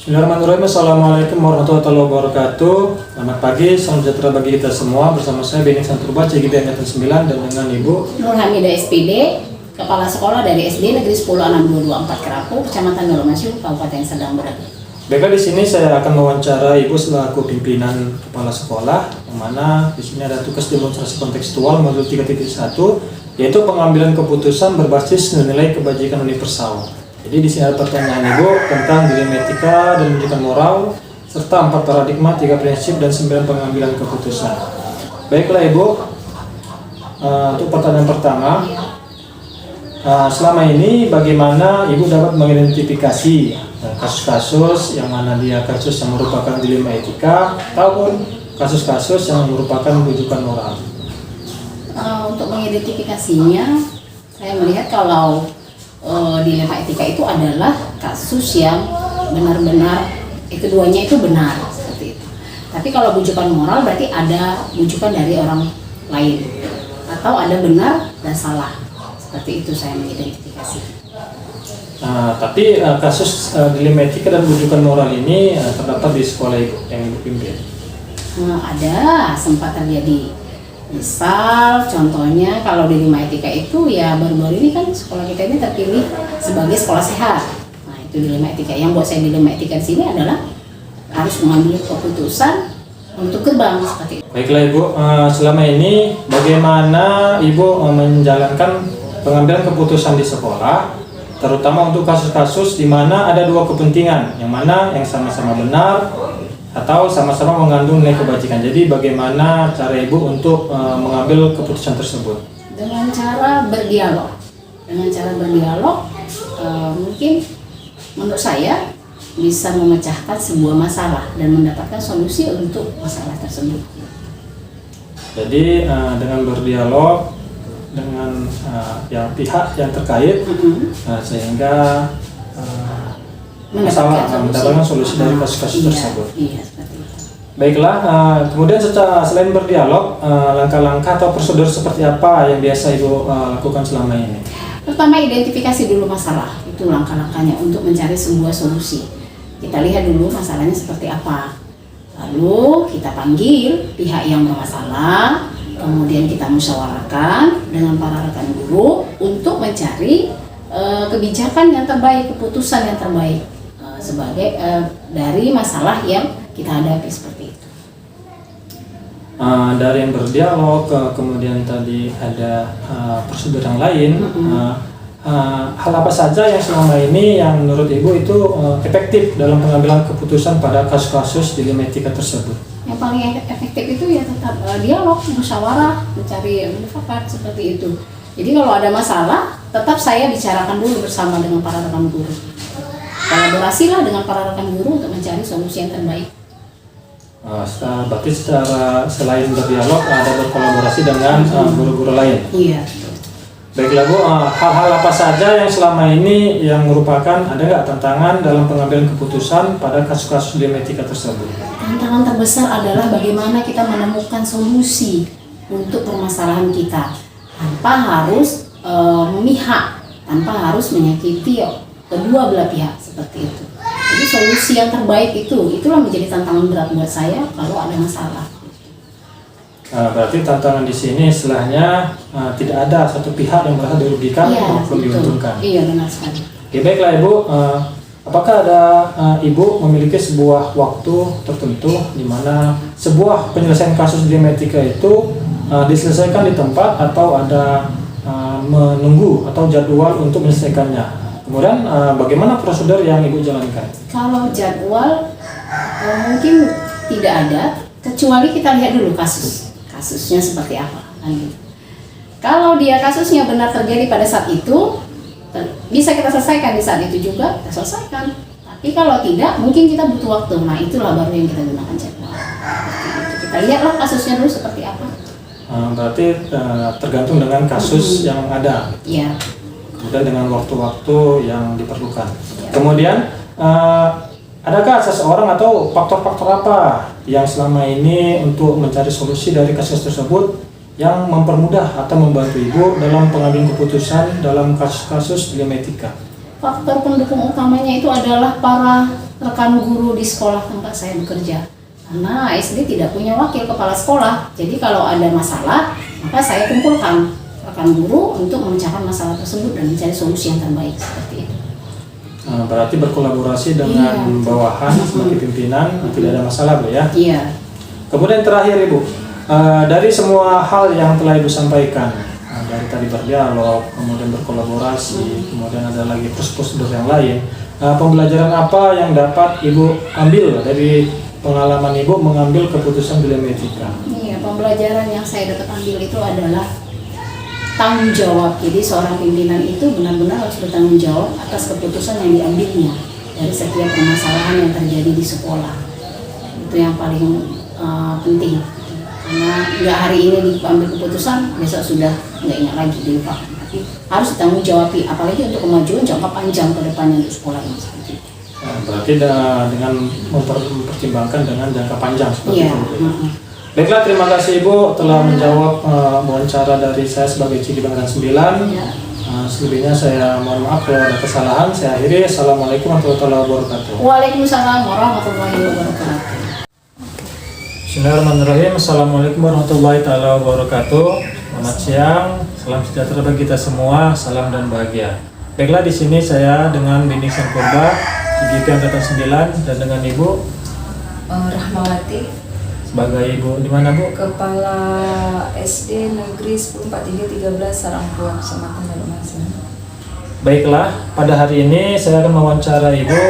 Bismillahirrahmanirrahim. Assalamualaikum warahmatullahi wabarakatuh. Selamat pagi, salam sejahtera bagi kita semua. Bersama saya Bening Santurba, CGD Angkatan 9, dan dengan Ibu Nur Hamidah SPD, Kepala Sekolah dari SD Negeri 10 6224 Kerapu, Kecamatan Dolomasyu, Kabupaten Sedang Berada. Baiklah, di sini saya akan mewawancara Ibu selaku pimpinan kepala sekolah, yang mana di sini ada tugas demonstrasi kontekstual modul 3.1, yaitu pengambilan keputusan berbasis nilai kebajikan universal. Jadi di sini ada pertanyaan Ibu tentang dilema etika dan pendidikan moral, serta 4 paradigma, 3 prinsip, dan 9 pengambilan keputusan. Baiklah Ibu, untuk pertanyaan pertama, selama ini bagaimana Ibu dapat mengidentifikasi kasus-kasus yang mana dia kasus yang merupakan dilema etika ataupun kasus-kasus yang merupakan rujukan moral? Untuk mengidentifikasinya, saya melihat kalau dilema etika itu adalah kasus yang benar-benar keduanya itu benar seperti itu. Tapi kalau bujukan moral berarti ada bujukan dari orang lain atau ada benar dan salah. Seperti itu saya mengidentifikasi. Tapi kasus dilema etika dan bujukan moral ini terdapat di sekolah yang Ibu pimpin? Ada, sempat terjadi. Misal contohnya kalau dilema etika itu ya baru-baru ini kan sekolah kita ini terpilih sebagai sekolah sehat. Nah itu dilema etika. Yang buat saya dilema etika di sini adalah harus mengambil keputusan untuk gerbang seperti itu. Baiklah Ibu, selama ini bagaimana Ibu menjalankan pengambilan keputusan di sekolah, terutama untuk kasus-kasus di mana ada dua kepentingan, yang mana yang sama-sama benar atau sama-sama mengandung nilai kebajikan. Jadi bagaimana cara Ibu untuk mengambil keputusan tersebut? Dengan cara berdialog. Mungkin menurut saya bisa memecahkan sebuah masalah dan mendapatkan solusi untuk masalah tersebut. Jadi dengan berdialog dengan pihak yang terkait, sehingga mendapatkan solusi dari kasus-kasus tersebut. Iya, seperti itu. Baiklah, kemudian selain berdialog, langkah-langkah atau prosedur seperti apa yang biasa Ibu lakukan selama ini? Pertama, identifikasi dulu masalah, itu langkah-langkahnya untuk mencari sebuah solusi. Kita lihat dulu masalahnya seperti apa. Lalu kita panggil pihak yang bermasalah, kemudian kita musyawarahkan dengan para rekan guru untuk mencari kebijakan yang terbaik, keputusan yang terbaik sebagai dari masalah yang kita hadapi seperti itu. Dari yang berdialog, kemudian tadi ada prosedur yang lain. Hal apa saja yang selama ini yang menurut Ibu itu efektif dalam pengambilan keputusan pada kasus-kasus dilema etika tersebut? Yang paling efektif itu ya tetap dialog, musyawarah, mencari mufakat seperti itu. Jadi kalau ada masalah, tetap saya bicarakan dulu bersama dengan para rekan guru. Kolaborasilah dengan para rekan guru untuk mencari solusi yang terbaik. Berarti selain berdialog ada berkolaborasi dengan guru-guru lain? Iya. Baiklah Bu, hal-hal apa saja yang selama ini yang merupakan ada nggak tantangan dalam pengambilan keputusan pada kasus-kasus dilema etika tersebut? Tantangan terbesar adalah bagaimana kita menemukan solusi untuk permasalahan kita tanpa harus memihak, tanpa harus menyakiti kedua belah pihak seperti itu. Jadi solusi yang terbaik itulah menjadi tantangan berat buat saya kalau ada masalah. Berarti tantangan di sini istilahnya tidak ada satu pihak yang merasa dirugikan maupun diuntungkan. Iya, benar sekali. Oke, baiklah Ibu, apakah ada Ibu memiliki sebuah waktu tertentu di mana sebuah penyelesaian kasus dilema etika itu diselesaikan di tempat atau ada menunggu atau jadwal untuk menyelesaikannya? Kemudian bagaimana prosedur yang Ibu jalankan? Kalau jadwal mungkin tidak ada, kecuali kita lihat dulu kasusnya seperti apa. Kalau dia kasusnya benar terjadi pada saat itu, bisa kita selesaikan di saat itu juga, kita selesaikan. Tapi kalau tidak, mungkin kita butuh waktu. Nah itulah baru yang kita gunakan jadwal. Kita lihatlah kasusnya dulu seperti apa. Berarti tergantung dengan kasus yang ada. Iya. Kemudian dengan waktu-waktu yang diperlukan. Ya. Kemudian adakah seseorang atau faktor-faktor apa yang selama ini untuk mencari solusi dari kasus tersebut yang mempermudah atau membantu Ibu dalam pengambilan keputusan dalam kasus-kasus dilema etika? Faktor pendukung utamanya itu adalah para rekan guru di sekolah tempat saya bekerja. Karena SD tidak punya wakil kepala sekolah. Jadi kalau ada masalah, maka saya kumpulkan rekan guru untuk memecahkan masalah tersebut dan mencari solusi yang terbaik seperti itu. Berarti berkolaborasi dengan bawahan sebagai pimpinan tidak ada masalah Bu ya? Iya. Kemudian terakhir Ibu, dari semua hal yang telah Ibu sampaikan, dari tadi berdialog, kemudian berkolaborasi, kemudian ada lagi prosedur yang lain, pembelajaran apa yang dapat Ibu ambil dari pengalaman Ibu mengambil keputusan dilema etika? Iya, pembelajaran yang saya dapat ambil itu adalah tanggung jawab. Jadi seorang pimpinan itu benar-benar harus bertanggung jawab atas keputusan yang diambilnya dari setiap permasalahan yang terjadi di sekolah. Itu yang paling penting. Karena nggak hari ini diambil keputusan, besok sudah nggak ingat lagi, dilupakan. Tapi harus ditanggung jawab, apalagi untuk kemajuan jangka panjang ke depannya untuk sekolah ini seperti itu. Berarti dengan mempertimbangkan dengan jangka panjang seperti Iya. itu. Baiklah, terima kasih Ibu telah menjawab wawancara dari saya sebagai Cidi Bangran 9. Iya. Selebihnya saya mohon maaf kalau ada kesalahan. Saya akhiri. Assalamualaikum warahmatullahi wabarakatuh. Waalaikumsalam warahmatullahi wabarakatuh. Bismillahirrahmanirrahim. Assalamualaikum warahmatullahi wabarakatuh. Selamat siang, salam sejahtera bagi kita semua, salam dan bahagia. Baiklah, di sini saya dengan Bining Sangkurba, GP Angkatan 9, dan dengan Ibu Rahmawati, sebagai Ibu di mana Bu? Kepala SD Negeri 104313 Sarangkuang, Kecamatan Dalumasem. Baiklah, pada hari ini saya akan mewawancara Ibu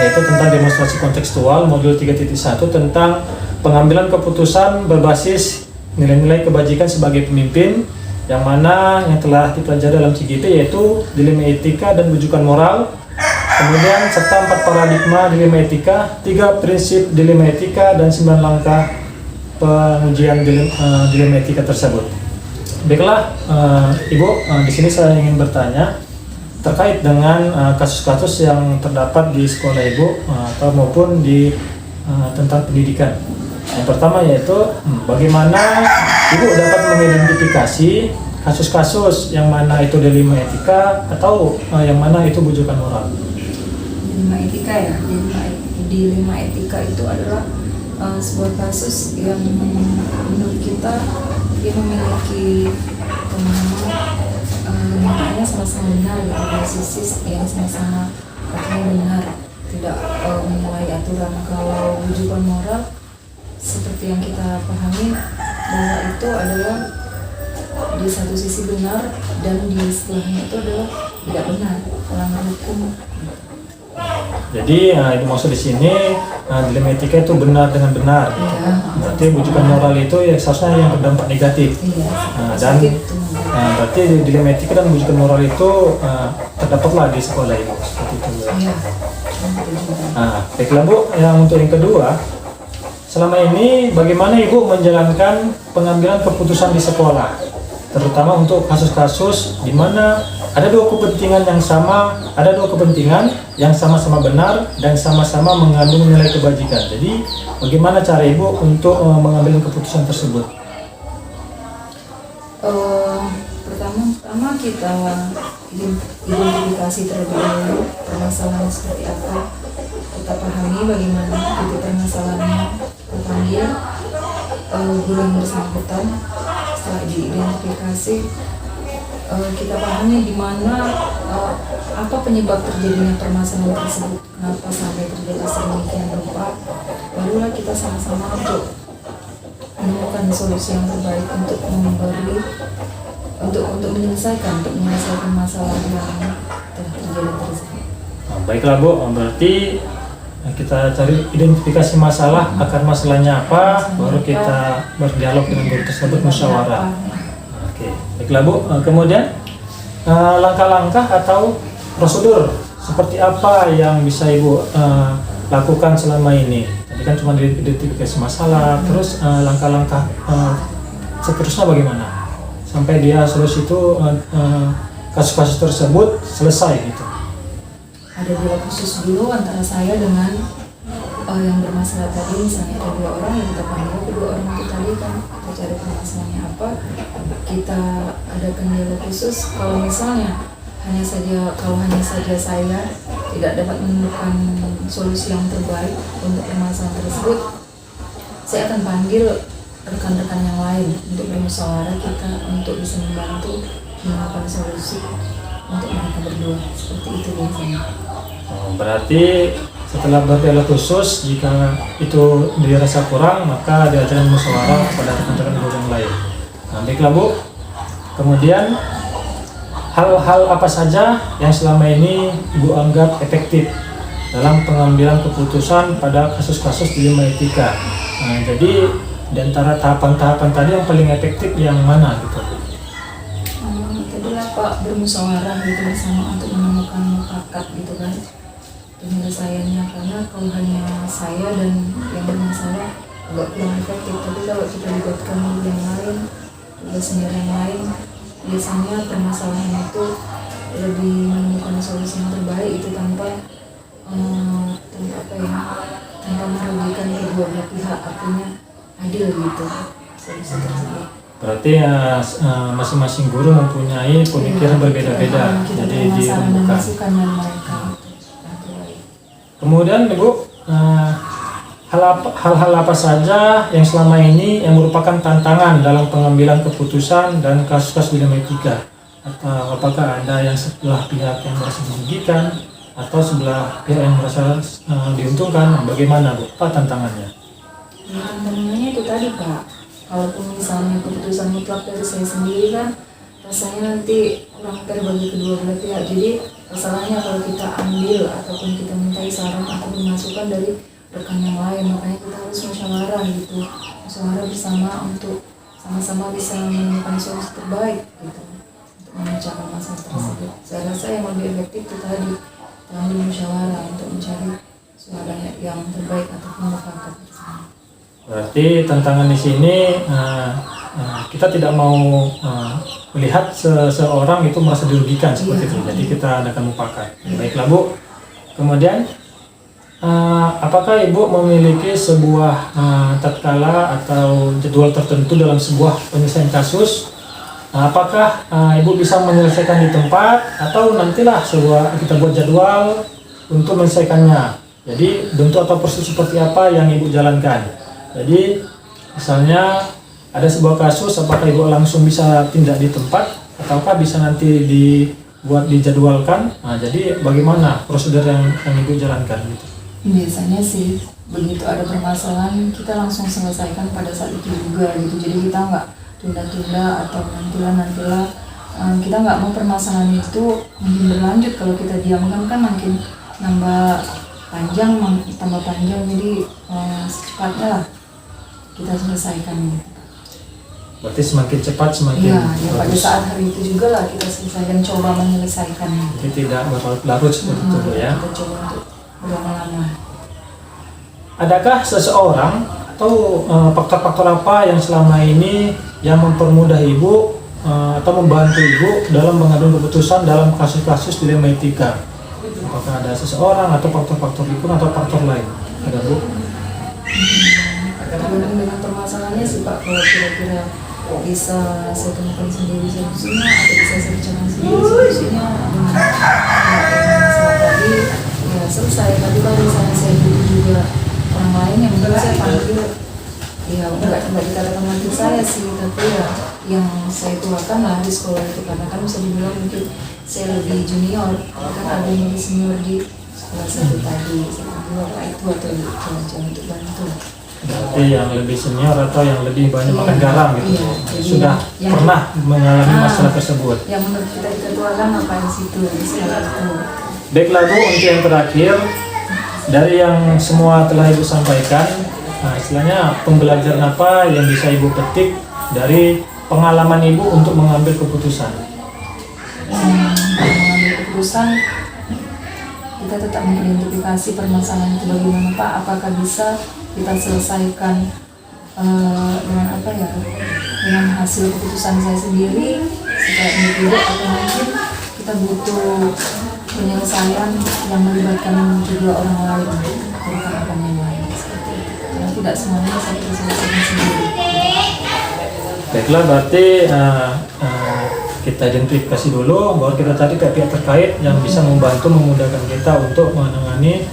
yaitu tentang demonstrasi kontekstual modul 3.1 tentang pengambilan keputusan berbasis nilai-nilai kebajikan sebagai pemimpin, yang mana yang telah dipelajari dalam CGP yaitu dilema etika dan rujukan moral, kemudian serta 4 paradigma dilema etika, 3 prinsip dilema etika, dan 9 langkah pengujian dilema etika tersebut. Baiklah, Ibu, di sini saya ingin bertanya terkait dengan kasus-kasus yang terdapat di sekolah Ibu atau maupun di tentang pendidikan. Yang pertama yaitu bagaimana Ibu dapat mengidentifikasi kasus-kasus yang mana itu dilema etika atau yang mana itu bujukan moral. Dilema etika ya, dilema etika itu adalah sebuah kasus yang menurut kita dia memiliki pemahaman makanya sama-sama benar gitu, dari sisi yang sama-sama katanya benar, tidak menyalahi aturan. Kalau bujukan moral seperti yang kita pahami bahwa itu adalah di satu sisi benar dan di sebelahnya itu adalah tidak benar, melanggar hukum. Jadi itu maksud di sini dilema etika itu benar dengan benar. Iya. Berarti bujukan moral itu ya seharusnya yang berdampak negatif. Iya. Dan Seperti itu. berarti dilema etika dan bujukan moral itu terdapatlah di sekolah Ibu seperti itu. Iya. Baiklah Bu, yang untuk yang kedua, selama ini bagaimana Ibu menjalankan pengambilan keputusan di sekolah, terutama untuk kasus-kasus di mana ada dua kepentingan yang sama-sama benar dan sama-sama mengandung nilai kebajikan. Jadi bagaimana cara Ibu untuk mengambil keputusan tersebut? Pertama kita identifikasi terlebih dahulu permasalahan seperti apa, kita pahami bagaimana itu permasalahannya, kita panggil guru yang bersangkutan. Setelah diidentifikasi, kita pahami di mana apa penyebab terjadinya permasalahan tersebut, kenapa sampai terjadi sedemikian rupa, barulah kita sama-sama untuk menemukan solusi yang terbaik untuk menyelesaikan masalah yang telah terjadi tersebut. Baiklah Bu, berarti kita cari identifikasi masalah, akar masalahnya apa, baru kita berdialog dengan guru tersebut, musyawarah. Oke, baiklah Bu. Kemudian langkah-langkah atau prosedur seperti apa yang bisa Ibu lakukan selama ini? Tadi kan cuma identifikasi masalah, terus langkah-langkah seterusnya bagaimana sampai dia solusi itu kasus-kasus tersebut selesai gitu. Ada dialog khusus dulu antara saya dengan yang bermasalah tadi. Misalnya ada 2 orang yang kita panggil, kedua orang itu tadi kan kita cari permasalahannya apa, kita adakan dialog khusus. Kalau misalnya hanya saja saya tidak dapat menemukan solusi yang terbaik untuk permasalahan tersebut, saya akan panggil rekan-rekan yang lain untuk bermusyawarah kita untuk bisa membantu menemukan solusi untuk mereka berdua. Seperti itu biasanya. Berarti setelah berdialog khusus, jika itu dirasa kurang, maka diajarkan musyawarah pada rekan-rekan guru yang lain. Nah, baiklah Bu. Kemudian hal-hal apa saja yang selama ini Ibu anggap efektif dalam pengambilan keputusan pada kasus-kasus dilema etika? Nah, jadi di antara tahapan-tahapan tadi yang paling efektif yang mana gitu? Tadilah Pak, bermusyawarah gitu bersama untuk menemukan mufakat gitu kan penyelesaiannya, karena kalau hanya saya dan yang bermasalah agak kurang efektif. Tapi kalau kita libatkan guru yang lain, senior yang lain, biasanya permasalahan itu lebih menemukan solusi yang terbaik itu tanpa tanpa merugikan kedua belah pihak, artinya adil gitu solusi tersebut. Berarti masing-masing guru mempunyai pemikiran berbeda-beda, Kita jadi permasalahan dan dirembukan. masukan dari mereka yang terbaik. Kemudian Ibu, hal-hal apa saja yang selama ini yang merupakan tantangan dalam pengambilan keputusan dan kasus-kasus dilema etika? Atau apakah ada yang sebelah pihak yang merasa dirugikan atau sebelah pihak yang merasa diuntungkan? Bagaimana Bu? Apa tantangannya? Ya, tantangannya itu tadi Pak, kalaupun misalnya keputusan mutlak dari saya sendiri kan rasanya nanti kurang fair bagi kedua belah pihak. Jadi masalahnya kalau kita ambil ataupun kita mintai saran atau masukan dari rekan yang lain, makanya kita harus musyawarah gitu, musyawarah bersama untuk sama-sama bisa menemukan solusi terbaik gitu untuk memecahkan masalah tersebut. Saya rasa yang lebih efektif itu tadi, kita ambil musyawarah untuk mencari suara yang terbaik ataupun mufakat bersama. Berarti tantangan di sini kita tidak mau melihat seseorang itu merasa dirugikan seperti itu. Jadi kita adakan mufakat. Baiklah Bu. Kemudian apakah Ibu memiliki sebuah tatkala atau jadwal tertentu dalam sebuah penyelesaian kasus? Apakah Ibu bisa menyelesaikan di tempat atau nantilah kita buat jadwal untuk menyelesaikannya? Jadi bentuk atau proses seperti apa yang Ibu jalankan? Jadi misalnya ada sebuah kasus, apakah Ibu langsung bisa tindak di tempat ataukah bisa nanti dibuat dijadwalkan? Nah, jadi bagaimana prosedur yang Ibu jalankan gitu? Biasanya sih begitu ada permasalahan kita langsung selesaikan pada saat itu juga gitu. Jadi kita nggak tunda-tunda atau nantilah kita nggak mau permasalahan itu makin berlanjut. Kalau kita diamkan kan makin tambah panjang, jadi secepatnya lah kita selesaikan gitu. Berarti semakin cepat semakin ya pada bagus. saat hari itu juga lah kita selesaikan, coba menyelesaikannya. Jadi tidak berlarut-larut seperti itu Bu, ya. Kita coba untuk berlama-lama. Adakah seseorang atau faktor-faktor apa yang selama ini yang mempermudah Ibu atau membantu Ibu dalam mengambil keputusan dalam kasus-kasus dilema etika? Apakah ada seseorang atau faktor-faktor itu atau faktor lain? Ada Bu? Kadang-kadang dengan permasalahannya sih Pak, kalau kira-kira bisa saya temukan sendiri solusinya atau bisa saya bicarakan sendiri solusinya dengan masalah tadi, ya selesai. Tapi kalau misalnya saya butuh juga orang lain yang mungkin saya panggil, ya enggak dikatakan mantu saya sih, tapi ya yang saya tuakan lah di sekolah itu, karena kan bisa dibilang mungkin saya lebih junior, kan ada yang lebih senior di sekolah saya itu tadi, saya panggil Pak itu atau jangan untuk bantu. Berarti yang lebih senior atau yang lebih banyak makan garam gitu, Jadi sudah yang pernah mengalami masalah tersebut. yang menurut kita tuakan apa di situ, di sekolah itu. Baiklah Bu, untuk yang terakhir dari yang semua telah Ibu sampaikan, istilahnya pembelajaran apa yang bisa Ibu petik dari pengalaman Ibu untuk mengambil keputusan? Mengambil keputusan, kita tetap mengidentifikasi permasalahan itu bagaimana Pak, apakah bisa kita selesaikan dengan hasil keputusan saya sendiri secara individu, atau mungkin kita butuh penyelesaian yang melibatkan juga orang lain atau rekan-rekan yang lain seperti itu, karena tidak semuanya bisa kita selesaikan sendiri. Baiklah, berarti kita identifikasi dulu, baru kita cari pihak-pihak terkait yang bisa membantu memudahkan kita untuk menangani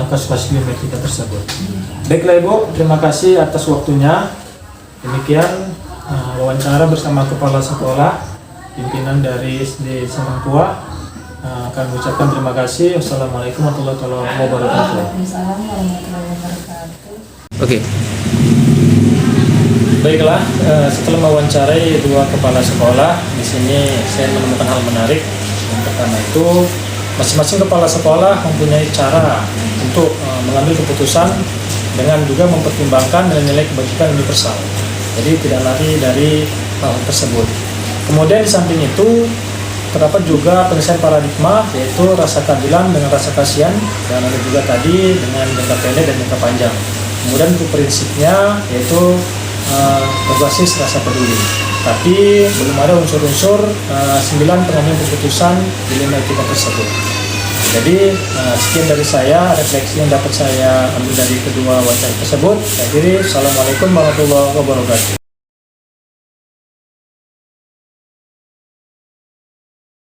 kasus-kasus dilema etika tersebut. Baiklah Ibu, terima kasih atas waktunya. Demikian wawancara bersama Kepala Sekolah, pimpinan dari SD Samangtua. Kami ucapkan terima kasih. Wassalamualaikum warahmatullahi wabarakatuh. Waalaikumsalam warahmatullahi wabarakatuh. Oke. Baiklah, setelah mewawancarai dua kepala sekolah, di sini saya menemukan hal menarik. Yang pertama itu, masing-masing kepala sekolah mempunyai cara untuk mengambil keputusan dengan juga mempertimbangkan nilai-nilai kebajikan universal. Jadi tidak lari dari hal tersebut. Kemudian di samping itu, terdapat juga penyelesaian paradigma, yaitu rasa keadilan dengan rasa kasihan, dan ada juga tadi dengan jangka pendek dan jangka panjang. Kemudian untuk prinsipnya yaitu berbasis rasa peduli. Tapi belum ada unsur-unsur 9 pengambilan keputusan dilema etika tersebut. Jadi sekian dari saya, refleksi yang dapat saya ambil dari kedua wawancara tersebut. Saya kira, Assalamualaikum warahmatullahi wabarakatuh.